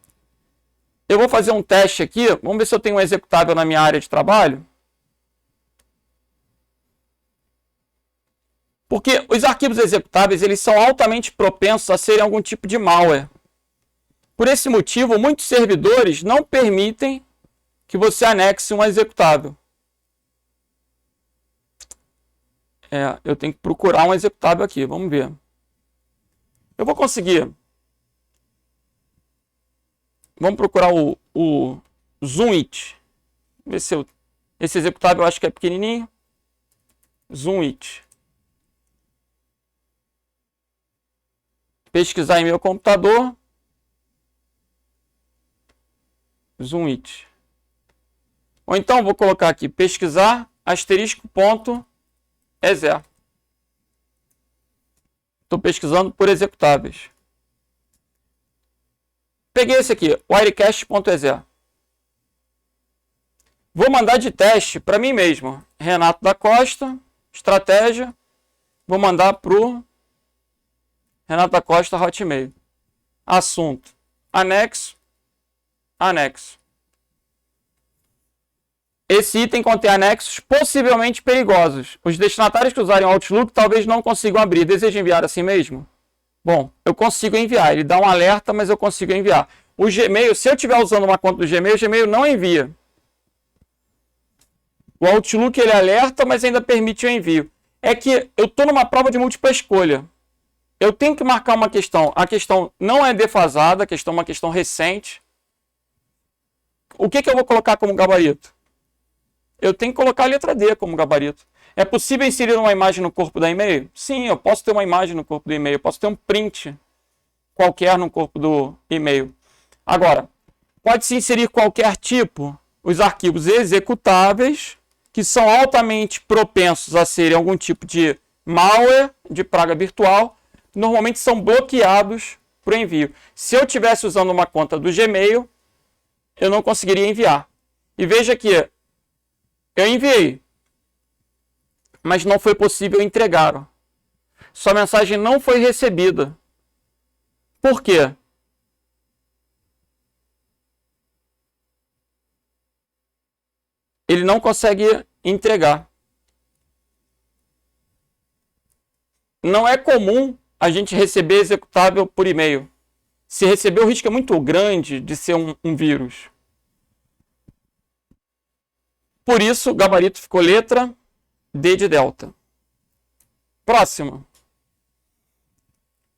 eu vou fazer um teste aqui, vamos ver se eu tenho um executável na minha área de trabalho. Porque os arquivos executáveis, eles são altamente propensos a serem algum tipo de malware. Por esse motivo, muitos servidores não permitem que você anexe um executável. Eu tenho que procurar um executável aqui, vamos ver. Eu vou conseguir. Vamos procurar o Zoomit. Ver se eu Esse executável eu acho que é pequenininho. Zoom it. Pesquisar em meu computador. Zoom it. Ou então vou colocar aqui pesquisar asterisco ponto exe. Estou pesquisando por executáveis. Peguei esse aqui, wirecast.exe. Vou mandar de teste para mim mesmo. Renato da Costa, estratégia. Vou mandar para o Renato da Costa Hotmail. Assunto, anexo, anexo. Esse item contém anexos possivelmente perigosos. Os destinatários que usarem o Outlook talvez não consigam abrir. Deseja enviar assim mesmo? Bom, eu consigo enviar. Ele dá um alerta, mas eu consigo enviar. O Gmail, se eu estiver usando uma conta do Gmail, o Gmail não envia. O Outlook ele alerta, mas ainda permite o envio. É que eu estou numa prova de múltipla escolha. Eu tenho que marcar uma questão. A questão não é defasada, a questão é uma questão recente. O que eu vou colocar como gabarito? Eu tenho que colocar a letra D como gabarito. É possível inserir uma imagem no corpo da e-mail? Sim, eu posso ter uma imagem no corpo do e-mail. Eu posso ter um print qualquer no corpo do e-mail. Agora, pode-se inserir qualquer tipo. Os arquivos executáveis, que são altamente propensos a serem algum tipo de malware, de praga virtual, normalmente são bloqueados para o envio. Se eu estivesse usando uma conta do Gmail, eu não conseguiria enviar. E veja que eu enviei, mas não foi possível entregar. Sua mensagem não foi recebida. Por quê? Ele não consegue entregar. Não é comum a gente receber executável por e-mail. Se receber, o risco é muito grande de ser um vírus. Por isso, o gabarito ficou letra D de delta. Próximo.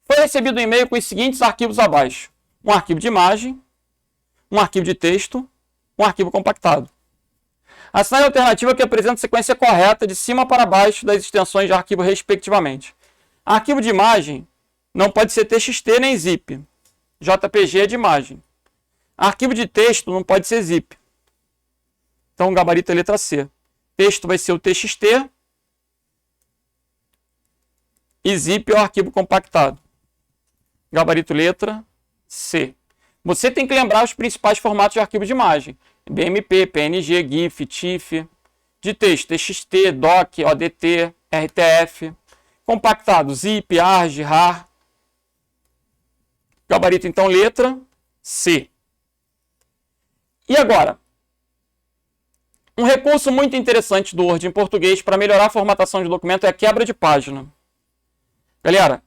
Foi recebido um e-mail com os seguintes arquivos abaixo. Um arquivo de imagem, um arquivo de texto, um arquivo compactado. Assinale a alternativa que apresenta a sequência correta de cima para baixo das extensões de arquivo respectivamente. Arquivo de imagem não pode ser TXT nem zip. JPG é de imagem. Arquivo de texto não pode ser zip. Então, o gabarito é letra C. Texto vai ser o TXT. E zip é o arquivo compactado. Gabarito letra C. Você tem que lembrar os principais formatos de arquivo de imagem. BMP, PNG, GIF, TIFF. De texto, TXT, DOC, ODT, RTF. Compactado, zip, ARG, RAR. Gabarito, então, letra C. E agora? Um recurso muito interessante do Word em português para melhorar a formatação de documento é a quebra de página. Galera,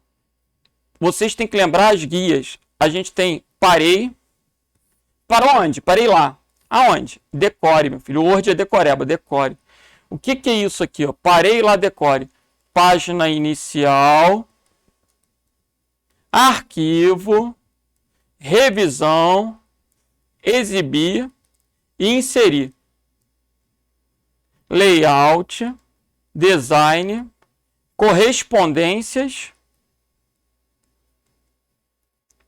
vocês têm que lembrar as guias. A gente tem parei. Para onde? Parei lá. Aonde? Decore, meu filho. O Word é decoreba, decore. O que é isso aqui? Ó? Parei lá, decore. Página inicial. Arquivo. Revisão. Exibir. E inserir. Layout, design, correspondências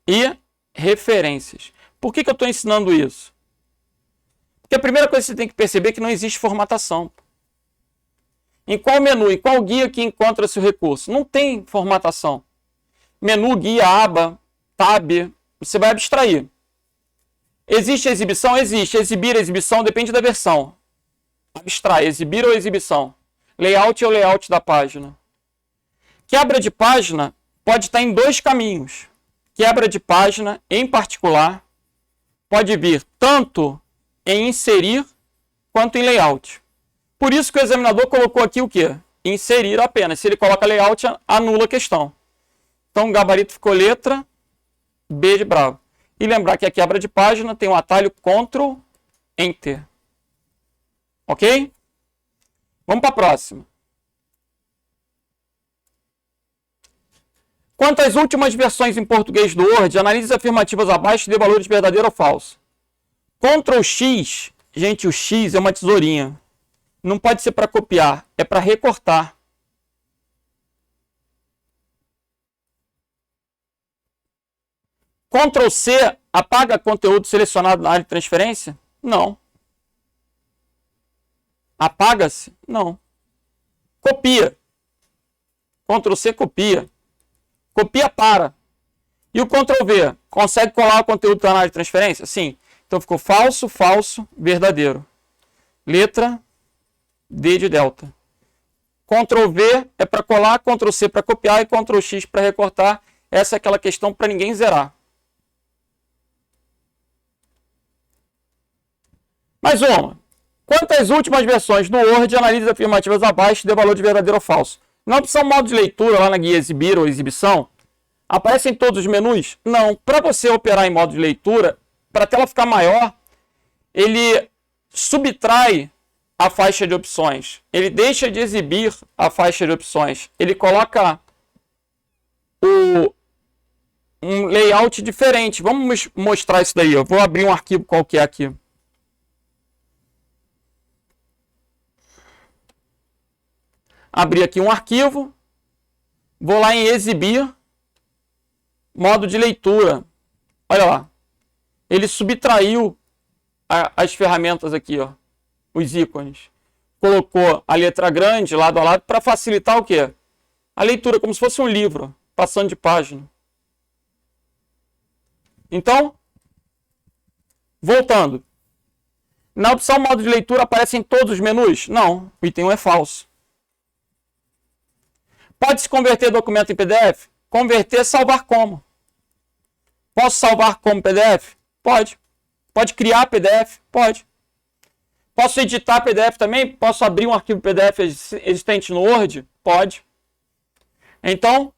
e referências. Por que eu estou ensinando isso? Porque a primeira coisa que você tem que perceber é que não existe formatação. Em qual menu, em qual guia que encontra-se o recurso? Não tem formatação. Menu, guia, aba, tab, você vai abstrair. Existe exibição? Existe. Exibir, exibição, depende da versão. Abstrai, exibir ou exibição. Layout é o layout da página. Quebra de página pode estar em dois caminhos. Quebra de página, em particular, pode vir tanto em inserir quanto em layout. Por isso que o examinador colocou aqui o quê? Inserir apenas. Se ele coloca layout, anula a questão. Então o gabarito ficou letra B de bravo. E lembrar que a quebra de página tem um atalho Ctrl Enter. Ok? Vamos para a próxima. Quanto às últimas versões em português do Word, analise as afirmativas abaixo e dê valores verdadeiro ou falso. Ctrl X, gente, o X é uma tesourinha. Não pode ser para copiar, é para recortar. Ctrl C apaga conteúdo selecionado na área de transferência? Não. Apaga-se? Não. Copia. Ctrl C copia. Copia para. E o Ctrl V? Consegue colar o conteúdo na área de transferência? Sim. Então ficou falso, falso, verdadeiro. Letra D de delta. Ctrl V é para colar, Ctrl C para copiar e Ctrl X para recortar. Essa é aquela questão para ninguém zerar. Mais uma. Quantas últimas versões do Word analisa afirmativas abaixo dê valor de verdadeiro ou falso? Na opção modo de leitura, lá na guia exibir ou exibição, aparecem todos os menus? Não. Para você operar em modo de leitura, para a tela ficar maior, ele subtrai a faixa de opções. Ele deixa de exibir a faixa de opções. Ele coloca um layout diferente. Vamos mostrar isso daí. Eu vou abrir um arquivo qualquer aqui. Abrir aqui um arquivo. Vou lá em exibir. Modo de leitura. Olha lá. Ele subtraiu as ferramentas aqui, ó. Os ícones. Colocou a letra grande lado a lado para facilitar o quê? A leitura, como se fosse um livro, passando de página. Então, voltando. Na opção modo de leitura aparecem todos os menus? Não, o item 1 é falso. Pode-se converter documento em PDF? Converter, salvar como? Posso salvar como PDF? Pode. Pode criar PDF? Pode. Posso editar PDF também? Posso abrir um arquivo PDF existente no Word? Pode. Então,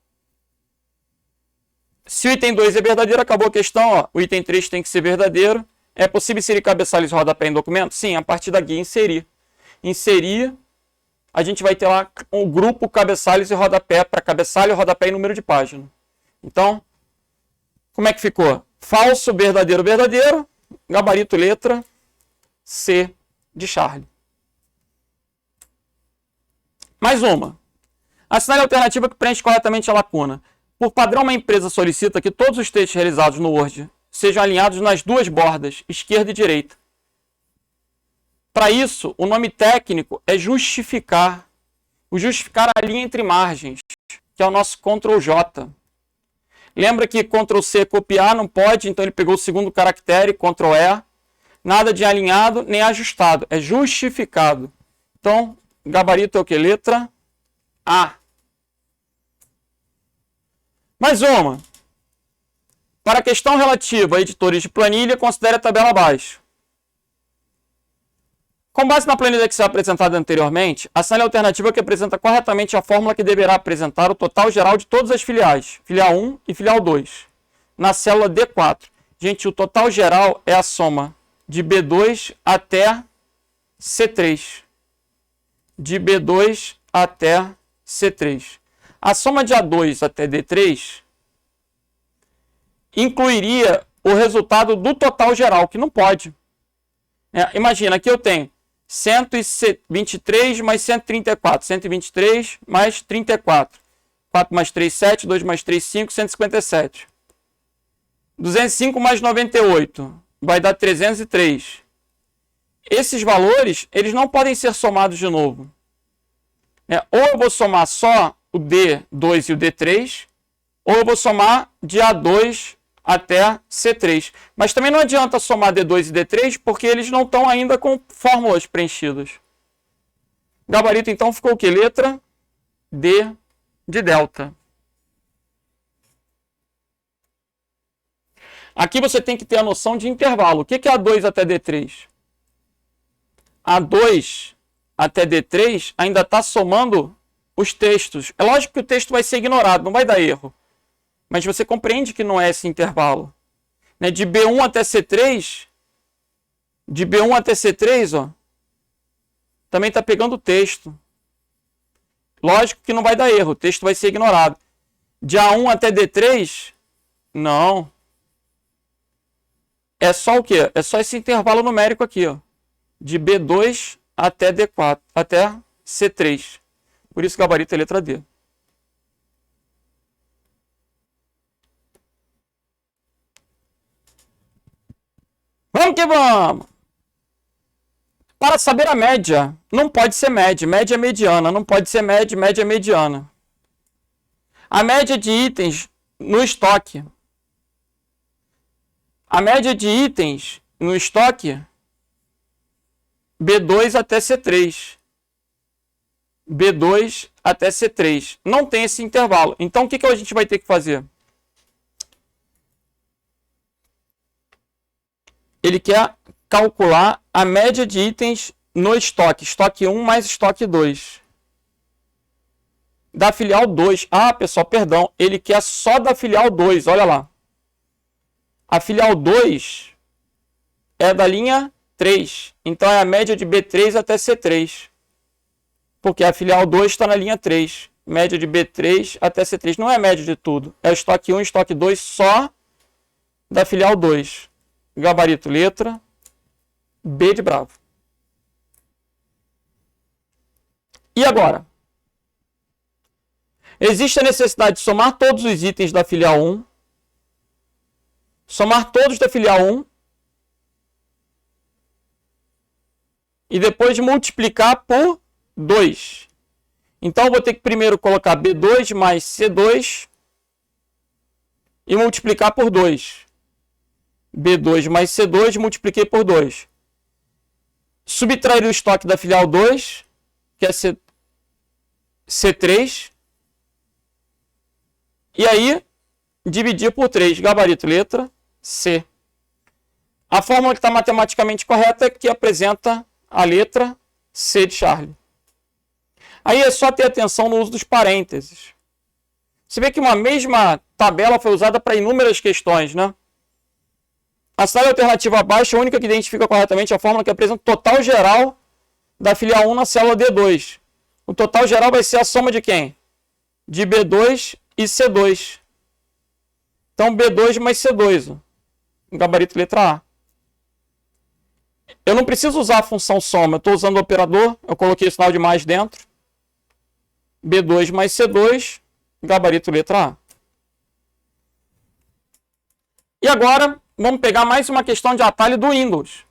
se o item 2 é verdadeiro, acabou a questão. Ó. O item 3 tem que ser verdadeiro. É possível inserir cabeçalhos e rodapé em documento? Sim, a partir da guia inserir. Inserir, a gente vai ter lá um grupo cabeçalhos e rodapé para cabeçalho, rodapé e número de página. Então, como é que ficou? Falso, verdadeiro, verdadeiro. Gabarito, letra C de Charlie. Mais uma. Assinale a alternativa que preenche corretamente a lacuna. Por padrão, uma empresa solicita que todos os textos realizados no Word sejam alinhados nas duas bordas, esquerda e direita. Para isso, o nome técnico é justificar. O justificar a linha entre margens, que é o nosso Ctrl J. Lembra que Ctrl C copiar não pode, então ele pegou o segundo caractere, Ctrl E. Nada de alinhado nem ajustado, é justificado. Então, gabarito é o que? Letra A. Mais uma. Para a questão relativa a editores de planilha, considere a tabela abaixo. Com base na planilha Excel apresentada anteriormente, assinale a alternativa que apresenta corretamente a fórmula que deverá apresentar o total geral de todas as filiais, filial 1 e filial 2, na célula D4. Gente, o total geral é a soma de B2 até C3. De B2 até C3. A soma de A2 até D3 incluiria o resultado do total geral, que não pode. Imagina, aqui eu tenho 123 mais 134. 123 mais 34. 4 mais 3, 7. 2 mais 3, 5. 157. 205 mais 98 vai dar 303. Esses valores, eles não podem ser somados de novo. Ou eu vou somar só o D2 e o D3, ou eu vou somar de A2 até C3. Mas também não adianta somar D2 e D3, porque eles não estão ainda com fórmulas preenchidas. Gabarito, então, ficou o quê? Letra D de delta. Aqui você tem que ter a noção de intervalo. O que é A2 até D3? A2 até D3 ainda está somando os textos. É lógico que o texto vai ser ignorado, não vai dar erro. Mas você compreende que não é esse intervalo. De B1 até C3, ó, também está pegando o texto. Lógico que não vai dar erro, o texto vai ser ignorado. De A1 até D3, não. É só o quê? É só esse intervalo numérico aqui, ó. De B2 até D4, até C3. Por isso, gabarito é letra D. Vamos que vamos! Para saber a média, não pode ser média. Média é mediana, não pode ser média, média é mediana. A média de itens no estoque. A média de itens no estoque, B2 até C3. B2 até C3. Não tem esse intervalo. Então, o que a gente vai ter que fazer? Ele quer calcular a média de itens no estoque. Estoque 1 mais estoque 2. Da filial 2. Ah, pessoal, perdão. Ele quer só da filial 2. Olha lá. A filial 2 é da linha 3. Então, é a média de B3 até C3. Porque a filial 2 está na linha 3. Média de B3 até C3. Não é a média de tudo. É o estoque 1 e estoque 2 só da filial 2. Gabarito, letra B de bravo. E agora? Existe a necessidade de somar todos os itens da filial 1. Somar todos da filial 1. E depois multiplicar por 2. Então, eu vou ter que primeiro colocar B2 mais C2 e multiplicar por 2. B2 mais C2, multipliquei por 2. Subtrair o estoque da filial 2, que é C3. E aí, dividir por 3. Gabarito, letra C. A fórmula que está matematicamente correta é que apresenta a letra C de Charlie. Aí é só ter atenção no uso dos parênteses. Você vê que uma mesma tabela foi usada para inúmeras questões, né? A cidade alternativa abaixo, a única que identifica corretamente a fórmula que apresenta o total geral da filial 1 na célula D2. O total geral vai ser a soma de quem? De B2 e C2. Então, B2 mais C2. Gabarito letra A. Eu não preciso usar a função soma. Eu estou usando o operador. Eu coloquei o sinal de mais dentro. B2 mais C2. Gabarito letra A. E agora, vamos pegar mais uma questão de atalho do Windows.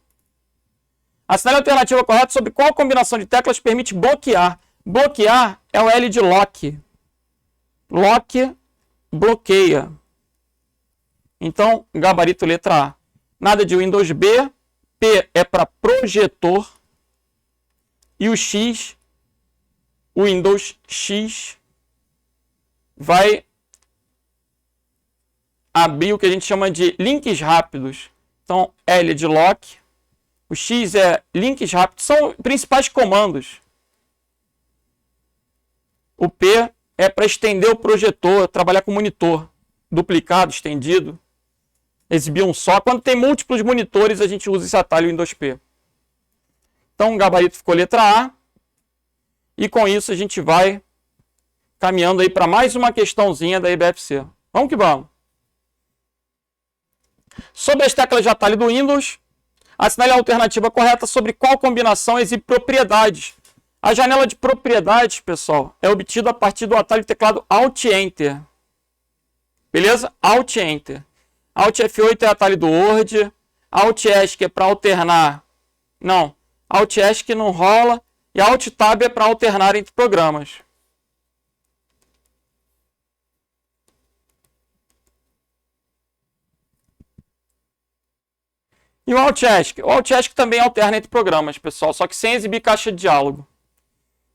Assinale a alternativa correta sobre qual combinação de teclas permite bloquear. Bloquear é o L de lock. Lock bloqueia. Então, gabarito letra A. Nada de Windows B. P é para projetor. E o X, o Windows X, vai abrir o que a gente chama de links rápidos. Então, L de lock. O X é links rápidos. São principais comandos. O P é para estender o projetor, trabalhar com monitor. Duplicado, estendido. Exibir um só. Quando tem múltiplos monitores, a gente usa esse atalho Windows P. Então, o gabarito ficou letra A. E com isso, a gente vai caminhando aí para mais uma questãozinha da IBFC. Vamos que vamos. Sobre as teclas de atalho do Windows, assinale a alternativa correta sobre qual combinação exibe propriedades. A janela de propriedades, pessoal, é obtida a partir do atalho de teclado Alt-Enter. Beleza? Alt-Enter. Alt F8 é atalho do Word. Alt-ESC é para alternar. Não. Alt-ESC não rola. E Alt-Tab é para alternar entre programas. E o Alt-ESC? O Alt-ESC também alterna entre programas, pessoal, só que sem exibir caixa de diálogo.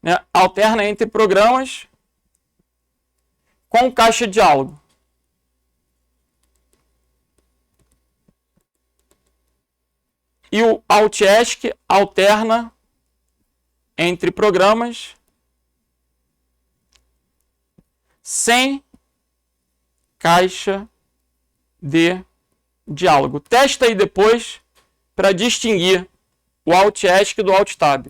Né? Alterna entre programas com caixa de diálogo. E o Alt-ESC alterna entre programas sem caixa de diálogo. Testa aí depois para distinguir o Alt-ESC do Alt-Tab.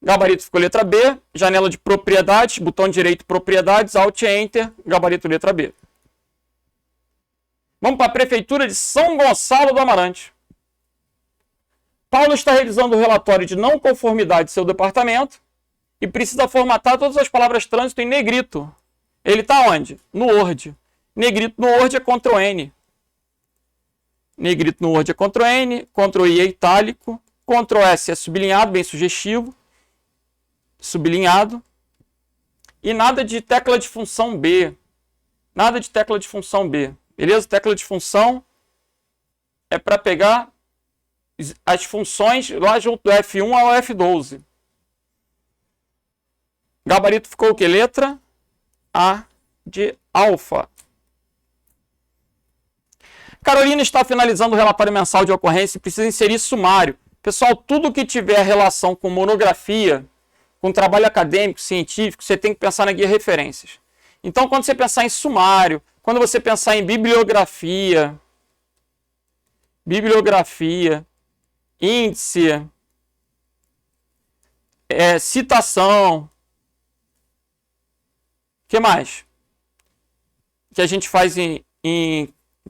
Gabarito ficou letra B. Janela de propriedades, botão direito propriedades, Alt-Enter, gabarito letra B. Vamos para a Prefeitura de São Gonçalo do Amarante. Paulo está revisando o relatório de não conformidade de seu departamento e precisa formatar todas as palavras trânsito em negrito. Ele está onde? No Word. Negrito no Word é Ctrl N. Negrito no Word é Ctrl N, Ctrl I é itálico, Ctrl S é sublinhado, bem sugestivo, sublinhado, e nada de tecla de função B. Nada de tecla de função B. Beleza? Tecla de função é para pegar as funções lá junto do F1 ao F12. Gabarito ficou o quê? Letra A de alfa. Carolina está finalizando o relatório mensal de ocorrência e precisa inserir sumário. Pessoal, tudo que tiver relação com monografia, com trabalho acadêmico, científico, você tem que pensar na guia referências. Então, quando você pensar em sumário, quando você pensar em bibliografia, índice, citação, o que mais? Que a gente faz em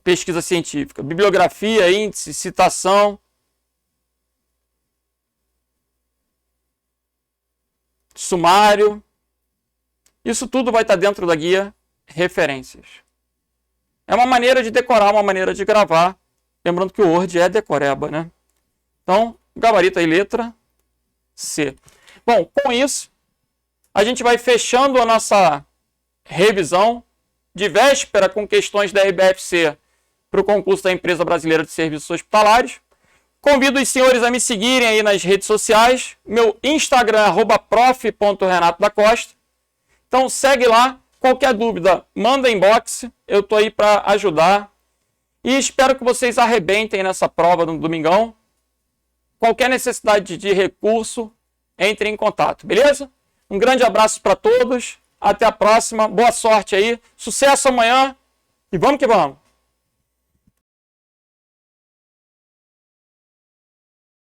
pesquisa científica. Bibliografia, índice, citação, sumário. Isso tudo vai estar dentro da guia referências. É uma maneira de decorar, uma maneira de gravar. Lembrando que o Word é decoreba, né? Então, gabarito aí, letra C. Bom, com isso, a gente vai fechando a nossa revisão de véspera com questões da RBFC para o concurso da Empresa Brasileira de Serviços Hospitalares. Convido os senhores a me seguirem aí nas redes sociais. Meu Instagram é @prof.renatodacosta. Então segue lá. Qualquer dúvida, manda inbox. Eu estou aí para ajudar. E espero que vocês arrebentem nessa prova no domingão. Qualquer necessidade de recurso, entre em contato, beleza? Um grande abraço para todos. Até a próxima. Boa sorte aí. Sucesso amanhã. E vamos que vamos.